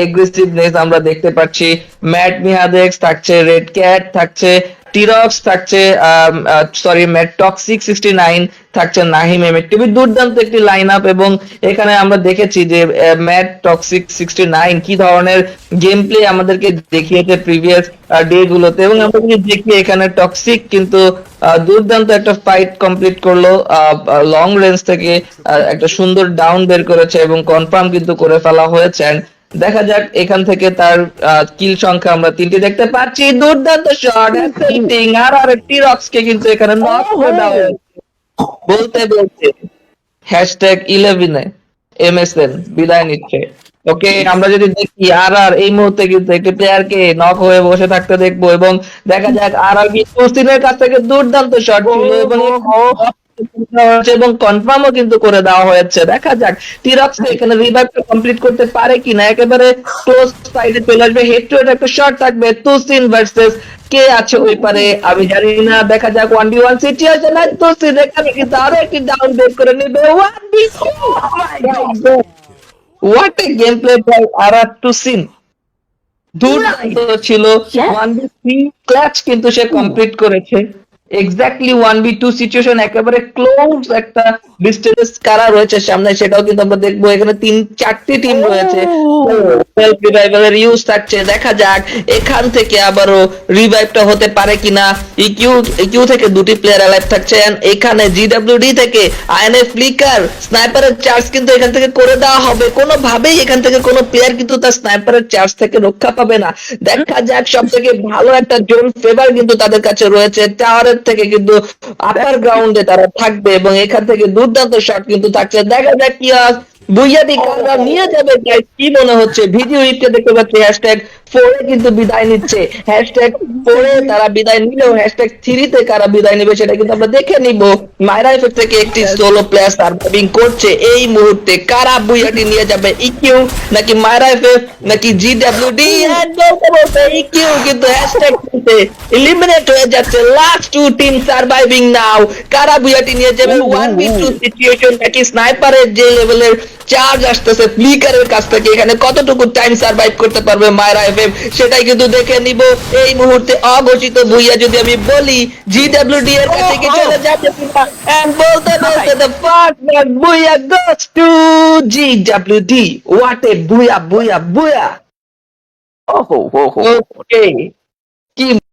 এগ্রেসিভনেস আমরা দেখতে পাচ্ছি। ম্যাট মিহাদেক্স থাকছে, রেড ক্যাট থাকছে, টিরক্স থাকছে, সরি ম্যাট টক্সিক 69 থাকছে, নাহিম এম। খুবই দুর্দান্ত একটি লাইন আপ। এবং এখানে আমরা দেখেছি যে ম্যাট টক্সিক 69 কি ধরনের গেম প্লে আমাদেরকে দেখিয়েছে প্রিভিয়াস ডে গুলোতে। এবং আমরা যদি দেখি এখানে টক্সিক কিন্তু দুর্দান্ত একটা ফাইট কমপ্লিট করলো লং রেঞ্জ থেকে, একটা সুন্দর ডাউন বের করেছে এবং কনফার্ম কিন্তু করে ফেলা হয়েছে। দেখা যাক এখান থেকে তার কিল সংখ্যা আমরা 3টি দেখতে পাচ্ছি। দুর্দান্ত শট আর টিরক্স কে কিন্তু এখানে নক করে দেওয়া হয়েছে। বলতে বলতে #11 MSN বিদায় নিচ্ছে। ওকে, আমরা যদি দেখি আর এই মুহূর্তে কিন্তু একটি প্লেয়ারকে নক হয়ে বসে থাকতে দেখবো। এবং দেখা যাক আর তুসিনের কাছ থেকে দুর্দান্ত শট ছিল এবং কনফার্মও কিন্তু করে দেওয়া হয়েছে। দেখা যাক টিরক্স এখানে রিভাইভটা কমপ্লিট করতে পারে কিনা। একেবারে ক্লোজ সাইডে চলে আসবে, হেড টু হেড একটা শট থাকবে। তুসিন ভার্সেস কে আছে ওই পারে আমি জানি না। দেখা যাক 1v1 সিচুয়েশন আর তুসিন এখানে কিন্তু আরো একটি ডাউন বের করে নেবে। 1v2 what a game play by RR তুসিন, দুর্দান্ত ছিল। 1v3 ক্লাচ কিন্তু সে কমপ্লিট করেছে। এক্স্যাক্টলি 1v2 সিচুয়েশন, একেবারে ক্লোজ একটা ডিস্টেন্স কারা রয়েছে সামনে সেটাও কিন্তু আমরা দেখবো। এখানে 3-4টি টিম রয়েছে, সেলফ রিভাইভালের ইউজ থাকছে। দেখা যাক এখান থেকে আবারও রিভাইভটা হতে পারে কিনা। ইকিউ থেকে 2টি প্লেয়ার অ্যালাইভ থাকছে। এখানে জিডব্লিউডি থেকে আইএনএ ফ্লিকার স্নাইপারের চার্জ কিন্তু এখান থেকে করে দেওয়া হবে। কোনোভাবেই এখান থেকে কোনো প্লেয়ার কিন্তু তার স্নাইপারের চার্জ থেকে রক্ষা পাবে না। দেখা যাক সব থেকে ভালো একটা জোন ফেভার কিন্তু তাদের কাছে রয়েছে। টাওয়ারের থেকে কিন্তু আপার গ্রাউন্ডে তারা থাকবে এবং এখান থেকে দুর্দান্ত শট কিন্তু থাকছে। দেখা যাক কি বুইয়াদি কারা নিয়ে যাবে গাইস, কি মনে হচ্ছে? ভিডিও ইটকে দেখতে পাচ্ছি #4 কিন্তু বিদায় নিচ্ছে। #4 তারা বিদায় নিলেও #3 তে কারা বিদায় নেবে সেটা কিন্তু আমরা দেখে নিব। মাইরা এফেক্ট থেকে একটি সোলো প্লেয়ার সার্ভাইভিং করছে এই মুহূর্তে। কারা বুইয়াটি নিয়ে যাবে? ইকিউ নাকি মাইরা এফেক্ট নাকি জিডব্লিউডি? বলতে ইকিউ কিন্তু #3 এলিমিনেট হয়ে যাচ্ছে। লাস্ট 2 টিম সার্ভাইভিং নাও। কারা বুইয়াটি নিয়ে যাবে? 1v2 সিচুয়েশন নাকি স্নাইপারের যে লেভেলের চার্জ আসতেছে ফ্লিকারের কাছ থেকে, এখানে কতটুকু টাইম সার্ভাইভ করতে পারবে মাইরা এফএম সেটাই কিন্তু দেখে নিব এই মুহূর্তে। অঘোষিত বুইয়া যদি আমি বলি জিডব্লিউডি এর কাছে কি চলে যাবে কিনা, এন্ড বলতে বলতে the first man booyah goes to GWD. What a booyah booyah booyah. Okay, কি